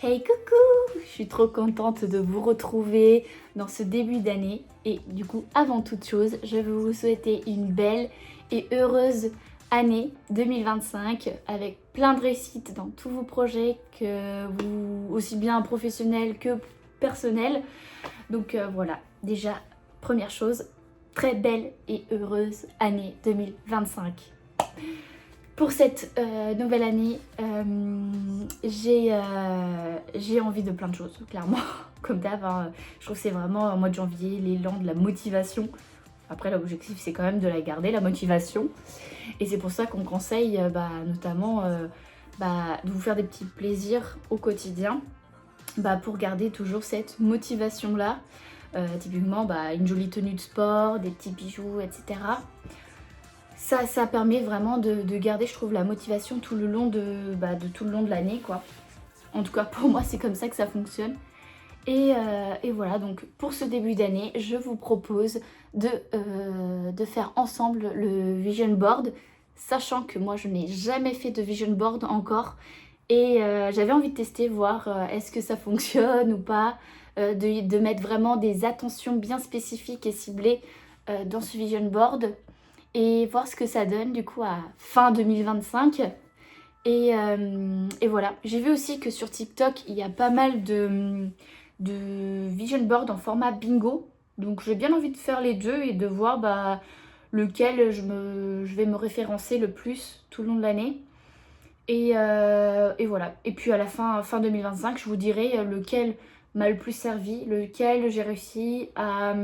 Hey coucou! Je suis trop contente de vous retrouver dans ce début d'année et du coup avant toute chose je veux vous souhaiter une belle et heureuse année 2025 avec plein de réussite dans tous vos projets, que vous, aussi bien professionnels que personnels. Donc voilà, déjà première chose, très belle et heureuse année 2025. Pour cette nouvelle année, j'ai envie de plein de choses, clairement. Comme d'hab, hein. Je trouve que c'est vraiment en mois de janvier l'élan de la motivation. Après, l'objectif, c'est quand même de la garder, la motivation. Et c'est pour ça qu'on conseille notamment de vous faire des petits plaisirs au quotidien pour garder toujours cette motivation-là. Typiquement, une jolie tenue de sport, des petits bijoux, etc. Ça permet vraiment de garder, je trouve, la motivation tout le long de tout le long de l'année, quoi. En tout cas, pour moi, c'est comme ça que ça fonctionne. Et voilà, donc pour ce début d'année, je vous propose de faire ensemble le vision board, sachant que moi, je n'ai jamais fait de vision board encore. Et j'avais envie de tester, voir est-ce que ça fonctionne ou pas, de mettre vraiment des attentions bien spécifiques et ciblées dans ce vision board et voir ce que ça donne du coup à fin 2025. Et voilà, j'ai vu aussi que sur TikTok il y a pas mal de vision board en format bingo, donc j'ai bien envie de faire les deux et de voir lequel je vais me référencer le plus tout le long de l'année. Et voilà, et puis à la fin 2025 je vous dirai lequel m'a le plus servi, lequel j'ai réussi à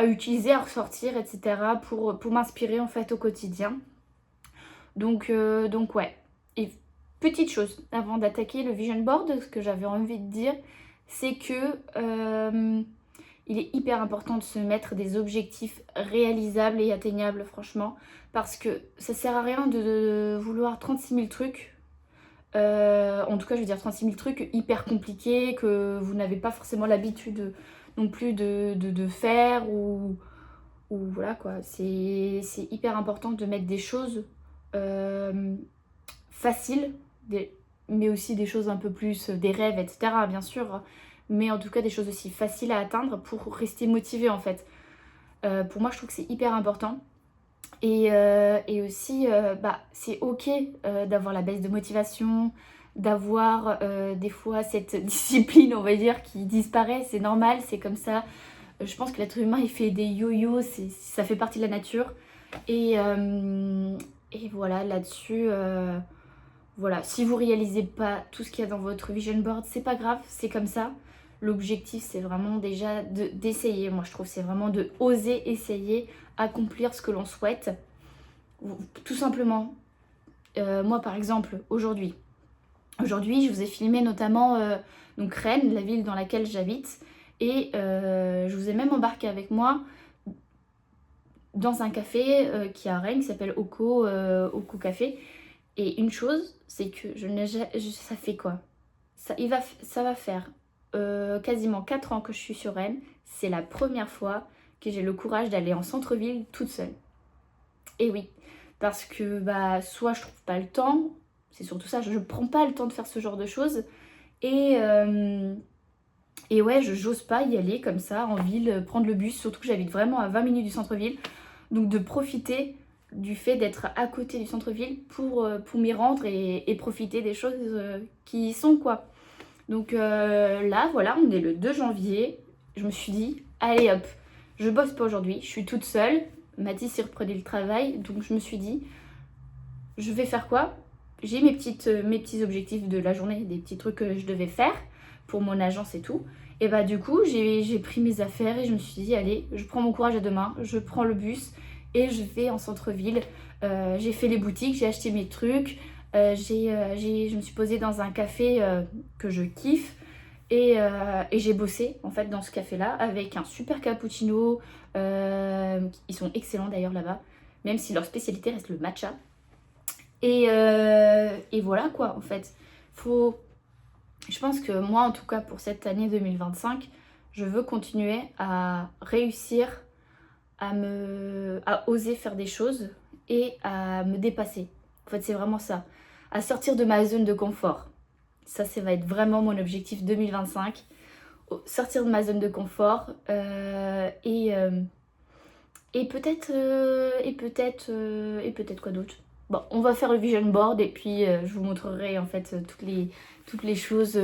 utiliser, à ressortir, etc. pour m'inspirer en fait au quotidien. Donc ouais. Et petite chose, avant d'attaquer le vision board, ce que j'avais envie de dire, c'est que il est hyper important de se mettre des objectifs réalisables et atteignables, franchement, parce que ça sert à rien de vouloir 36 000 trucs. En tout cas, je veux dire 36 000 trucs hyper compliqués que vous n'avez pas forcément l'habitude non plus de faire ou voilà quoi. C'est hyper important de mettre des choses faciles, mais aussi des choses un peu plus, des rêves, etc. bien sûr, mais en tout cas des choses aussi faciles à atteindre pour rester motivé en fait. Pour moi, je trouve que c'est hyper important. Et aussi, c'est ok d'avoir la baisse de motivation, d'avoir des fois cette discipline, on va dire, qui disparaît. C'est normal, c'est comme ça. Je pense que l'être humain, il fait des yo-yo, ça fait partie de la nature. Et voilà, là-dessus, voilà. Si vous réalisez pas tout ce qu'il y a dans votre vision board, c'est pas grave, c'est comme ça. L'objectif, c'est vraiment déjà d'essayer. Moi, je trouve c'est vraiment de oser essayer, accomplir ce que l'on souhaite. Tout simplement. Moi, par exemple, aujourd'hui, je vous ai filmé notamment donc Rennes, la ville dans laquelle j'habite. Et je vous ai même embarqué avec moi dans un café qui est à Rennes, qui s'appelle Oko Café. Et une chose, c'est que ça fait quoi ça va faire quasiment 4 ans que je suis sur Rennes. C'est la première fois que j'ai le courage d'aller en centre-ville toute seule. Et oui, parce que soit je trouve pas le temps, c'est surtout ça, je prends pas le temps de faire ce genre de choses. Et ouais, j'ose pas y aller comme ça en ville, prendre le bus, surtout que j'habite vraiment à 20 minutes du centre-ville. Donc de profiter du fait d'être à côté du centre-ville pour m'y rendre et profiter des choses qui y sont quoi. Donc là, voilà, on est le 2 janvier. Je me suis dit, allez hop, je bosse pas aujourd'hui, je suis toute seule. Mathis y reprenait le travail, donc je me suis dit, je vais faire quoi? J'ai mes petits objectifs de la journée, des petits trucs que je devais faire pour mon agence et tout. Et du coup, j'ai pris mes affaires et je me suis dit, allez, je prends mon courage à deux mains, je prends le bus et je vais en centre-ville. J'ai fait les boutiques, j'ai acheté mes trucs, je me suis posée dans un café que je kiffe et j'ai bossé en fait dans ce café-là avec un super cappuccino. Ils sont excellents d'ailleurs là-bas, même si leur spécialité reste le matcha. Et voilà quoi en fait. Je pense que moi en tout cas pour cette année 2025, je veux continuer à réussir à oser faire des choses et à me dépasser. En fait c'est vraiment ça. À sortir de ma zone de confort. Ça va être vraiment mon objectif 2025. Sortir de ma zone de confort et peut-être quoi d'autre. Bon, on va faire le vision board et puis je vous montrerai en fait toutes les choses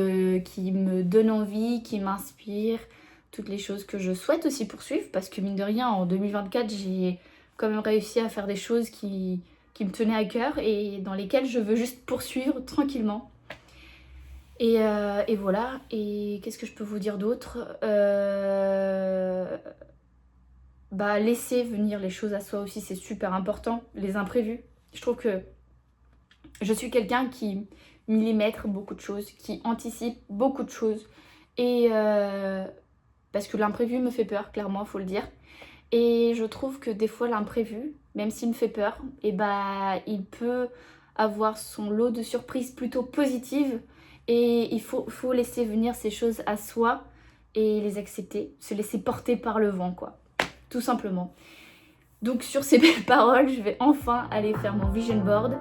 qui me donnent envie, qui m'inspirent, toutes les choses que je souhaite aussi poursuivre parce que mine de rien en 2024 j'ai quand même réussi à faire des choses qui me tenaient à cœur et dans lesquelles je veux juste poursuivre tranquillement. Et voilà, et qu'est-ce que je peux vous dire d'autre Bah, laisser venir les choses à soi aussi, c'est super important, les imprévus. Je trouve que je suis quelqu'un qui millimètre beaucoup de choses, qui anticipe beaucoup de choses. Et parce que l'imprévu me fait peur, clairement, faut le dire. Et je trouve que des fois, l'imprévu, même s'il me fait peur, et bah, il peut avoir son lot de surprises plutôt positives. Et il faut laisser venir ces choses à soi et les accepter, se laisser porter par le vent, quoi. Tout simplement. Donc sur ces belles paroles, je vais enfin aller faire mon vision board.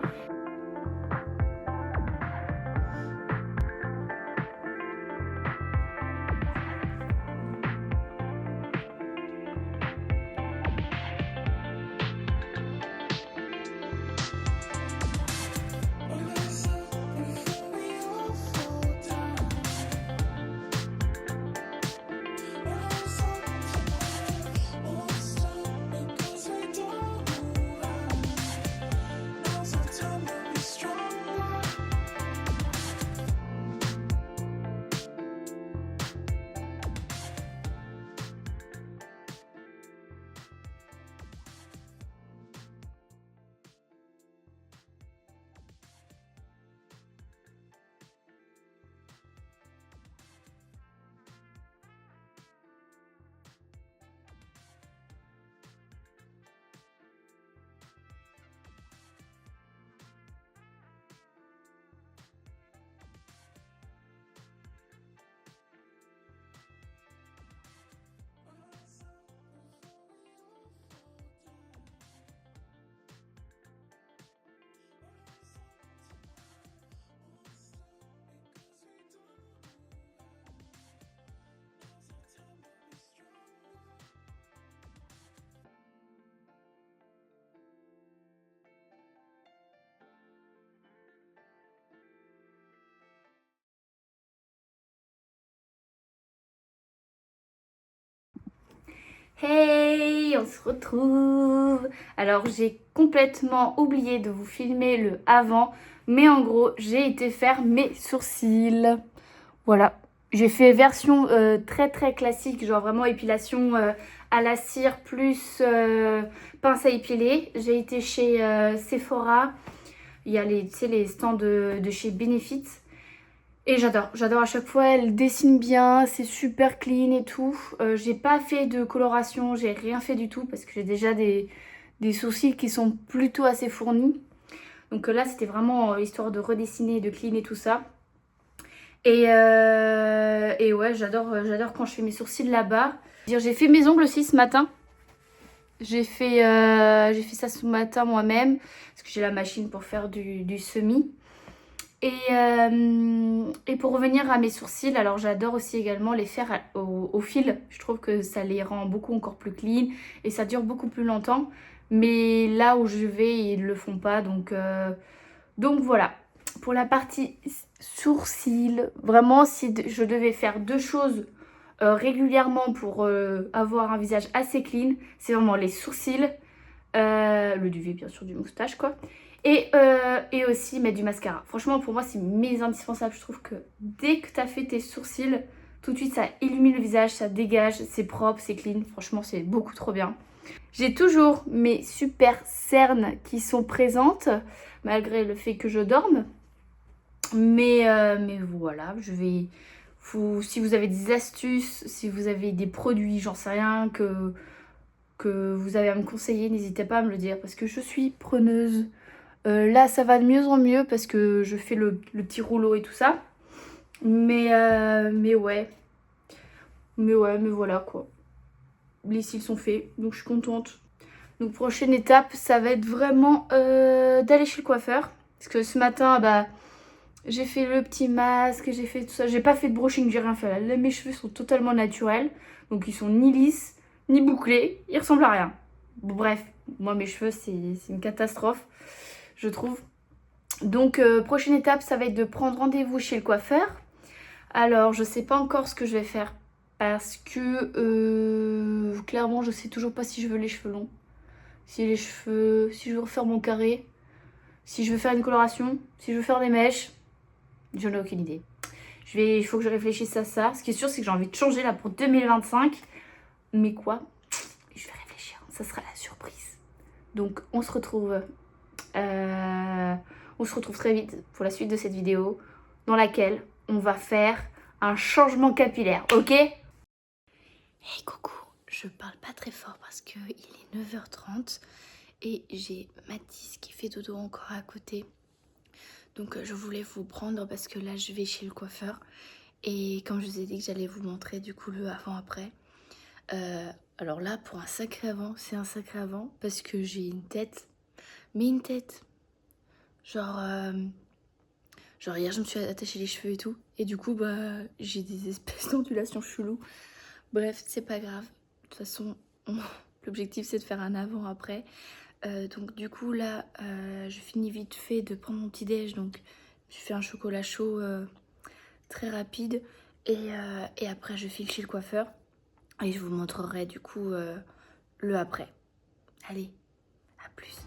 Hey, on se retrouve. Alors j'ai complètement oublié de vous filmer le avant, mais en gros j'ai été faire mes sourcils. Voilà, j'ai fait version très très classique, genre vraiment épilation à la cire plus pince à épiler. J'ai été chez Sephora, il y a les stands de chez Benefit. Et j'adore à chaque fois, elle dessine bien, c'est super clean et tout. J'ai pas fait de coloration, j'ai rien fait du tout parce que j'ai déjà des sourcils qui sont plutôt assez fournis. Donc là c'était vraiment histoire de redessiner, de clean et tout ça. Et ouais, j'adore quand je fais mes sourcils là-bas. J'ai fait mes ongles aussi ce matin. J'ai fait ça ce matin moi-même parce que j'ai la machine pour faire du semi. Et pour revenir à mes sourcils, alors j'adore aussi également les faire au fil. Je trouve que ça les rend beaucoup encore plus clean et ça dure beaucoup plus longtemps. Mais là où je vais, ils ne le font pas. Donc voilà. Pour la partie sourcils, vraiment si je devais faire deux choses régulièrement pour avoir un visage assez clean, c'est vraiment les sourcils, le duvet bien sûr du moustache quoi. Et aussi mettre du mascara. Franchement, pour moi, c'est mes indispensables. Je trouve que dès que tu as fait tes sourcils, tout de suite, ça illumine le visage, ça dégage, c'est propre, c'est clean. Franchement, c'est beaucoup trop bien. J'ai toujours mes super cernes qui sont présentes, malgré le fait que je dorme. Mais voilà, si vous avez des astuces, si vous avez des produits, j'en sais rien, que vous avez à me conseiller, n'hésitez pas à me le dire parce que je suis preneuse. Là, ça va de mieux en mieux parce que je fais le petit rouleau et tout ça. Mais ouais. Mais voilà quoi. Les cils sont faits, donc je suis contente. Donc prochaine étape, ça va être vraiment d'aller chez le coiffeur. Parce que ce matin, bah, J'ai fait le petit masque, j'ai fait tout ça. J'ai pas fait de brushing, j'ai rien fait. Là, mes cheveux sont totalement naturels. Donc ils sont ni lisses, ni bouclés. Ils ressemblent à rien. Bon, bref, moi mes cheveux c'est une catastrophe, je trouve. Donc prochaine étape, ça va être de prendre rendez-vous chez le coiffeur. Alors je sais pas encore ce que je vais faire. Parce que clairement je sais toujours pas si je veux les cheveux longs. Si je veux refaire mon carré. Si je veux faire une coloration. Si je veux faire des mèches. Je n'ai aucune idée. Il faut que je réfléchisse à ça. Ce qui est sûr, c'est que j'ai envie de changer là pour 2025. Mais quoi? Je vais réfléchir. Ça sera la surprise. Donc, on se retrouve très vite pour la suite de cette vidéo dans laquelle on va faire un changement capillaire. Ok? Hey, coucou. Je parle pas très fort parce qu'il est 9h30 et j'ai Mathis qui fait dodo encore à côté. Donc je voulais vous prendre parce que là je vais chez le coiffeur. Et comme je vous ai dit que j'allais vous montrer du coup le avant-après. Alors là pour un sacré avant, c'est un sacré avant parce que j'ai une tête. Mais une tête. Genre hier je me suis attaché les cheveux et tout. Et du coup bah j'ai des espèces d'ondulations cheloues. Bref, c'est pas grave. De toute façon, l'objectif c'est de faire un avant-après. Donc du coup là je finis vite fait de prendre mon petit déj, donc je fais un chocolat chaud très rapide et après je file chez le coiffeur et je vous montrerai du coup le après. Allez, à plus.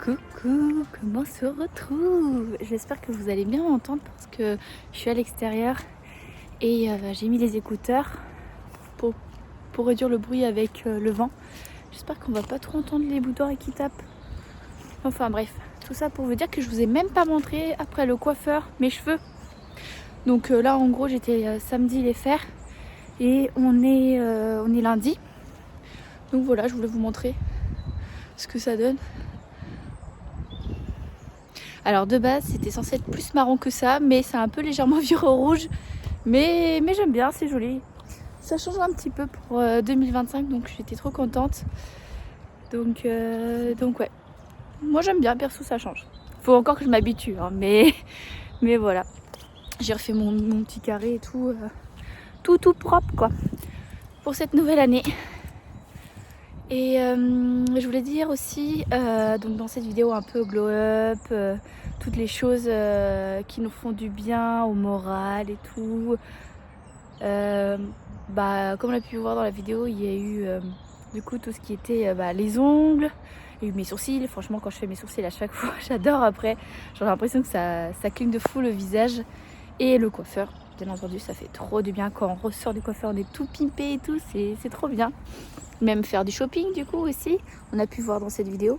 Coucou, comment on se retrouve? J'espère que vous allez bien m'entendre parce que je suis à l'extérieur. Et j'ai mis les écouteurs pour réduire le bruit avec le vent. J'espère qu'on va pas trop entendre les bouteilles qui tapent. Enfin bref, tout ça pour vous dire que je vous ai même pas montré après le coiffeur mes cheveux. Donc là en gros j'étais samedi les faire et on est lundi. Donc voilà, je voulais vous montrer ce que ça donne. Alors de base c'était censé être plus marron que ça, mais c'est un peu légèrement viré au rouge. Mais j'aime bien, c'est joli. Ça change un petit peu pour 2025, donc j'étais trop contente. Donc ouais. Moi j'aime bien, perso ça change. Faut encore que je m'habitue, hein, mais voilà. J'ai refait mon petit carré et tout. Tout propre quoi. Pour cette nouvelle année. Et je voulais dire aussi, donc dans cette vidéo un peu glow up, toutes les choses qui nous font du bien au moral et tout. Comme on a pu voir dans la vidéo, il y a eu du coup tout ce qui était les ongles, il y a eu mes sourcils. Franchement quand je fais mes sourcils à chaque fois j'adore. Après j'ai l'impression que ça cligne de fou le visage. Et le coiffeur, bien entendu, ça fait trop du bien quand on ressort du coiffeur, on est tout pimpé et tout, c'est trop bien. Même faire du shopping du coup aussi, on a pu voir dans cette vidéo.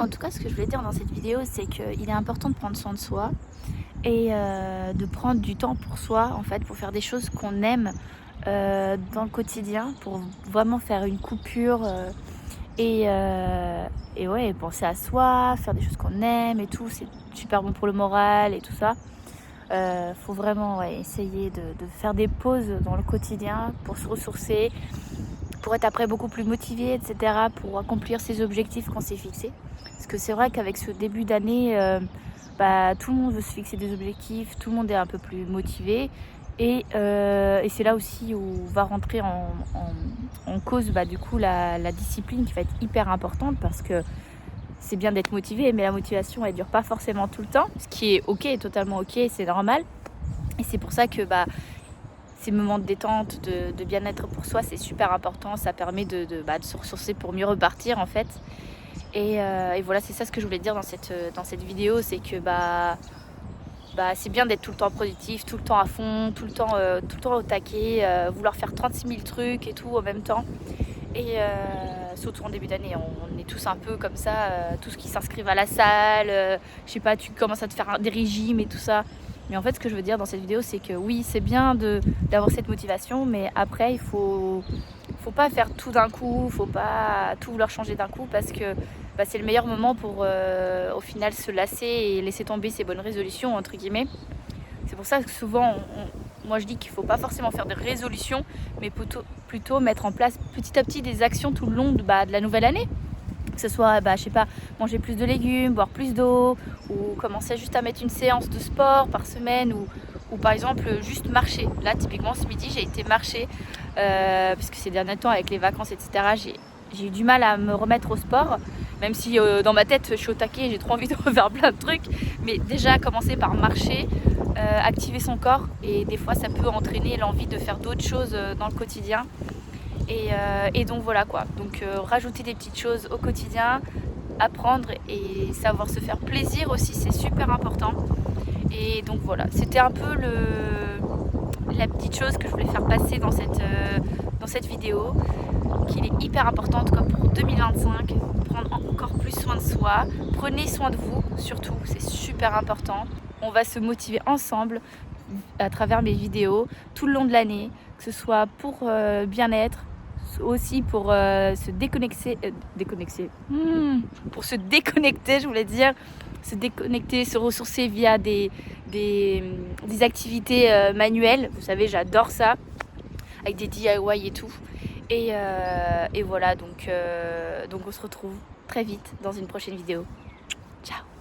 En tout cas ce que je voulais dire dans cette vidéo, c'est qu'il est important de prendre soin de soi et de prendre du temps pour soi en fait, pour faire des choses qu'on aime dans le quotidien, pour vraiment faire une coupure et ouais, penser à soi, faire des choses qu'on aime et tout, c'est super bon pour le moral et tout ça. Faut vraiment essayer de faire des pauses dans le quotidien pour se ressourcer, pour être après beaucoup plus motivé, etc., pour accomplir ses objectifs qu'on s'est fixés. Parce que c'est vrai qu'avec ce début d'année, tout le monde veut se fixer des objectifs, tout le monde est un peu plus motivé. Et c'est là aussi où va rentrer en cause du coup la discipline qui va être hyper importante, parce que c'est bien d'être motivé, mais la motivation elle dure pas forcément tout le temps, ce qui est ok, totalement ok, c'est normal. Et c'est pour ça que ces moments de détente, de bien-être pour soi, c'est super important. Ça permet de se ressourcer pour mieux repartir en fait. Et voilà, c'est ça ce que je voulais dire dans cette vidéo, c'est que c'est bien d'être tout le temps productif, tout le temps à fond, tout le temps au taquet, vouloir faire 36 000 trucs et tout en même temps. Et surtout en début d'année, on est tous un peu comme ça, tous qui s'inscrivent à la salle, je sais pas, tu commences à te faire des régimes et tout ça. Mais en fait ce que je veux dire dans cette vidéo, c'est que oui, c'est bien d'avoir cette motivation, mais après il faut pas faire tout d'un coup, faut pas tout vouloir changer d'un coup, parce que c'est le meilleur moment pour au final se lasser et laisser tomber ses bonnes résolutions entre guillemets. C'est pour ça que souvent moi je dis qu'il ne faut pas forcément faire des résolutions, mais plutôt mettre en place petit à petit des actions tout le long de la nouvelle année. Que ce soit, je sais pas, manger plus de légumes, boire plus d'eau, ou commencer juste à mettre une séance de sport par semaine, ou par exemple juste marcher. Là typiquement ce midi j'ai été marcher, parce que ces derniers temps avec les vacances etc. j'ai eu du mal à me remettre au sport, même si dans ma tête je suis au taquet, j'ai trop envie de refaire plein de trucs, mais déjà commencer par marcher, activer son corps, et des fois ça peut entraîner l'envie de faire d'autres choses dans le quotidien. Et donc voilà quoi, donc rajouter des petites choses au quotidien, apprendre et savoir se faire plaisir aussi, c'est super important. Et donc voilà, c'était un peu la petite chose que je voulais faire passer dans cette vidéo, qu'il est hyper importante comme pour 2025, prendre encore plus soin de soi, prenez soin de vous surtout, c'est super important. On va se motiver ensemble à travers mes vidéos tout le long de l'année, que ce soit pour bien-être, aussi pour se déconnecter, pour se déconnecter, je voulais dire, se déconnecter, se ressourcer via des activités manuelles. Vous savez, j'adore ça, avec des DIY et tout. Et voilà, donc on se retrouve très vite dans une prochaine vidéo. Ciao.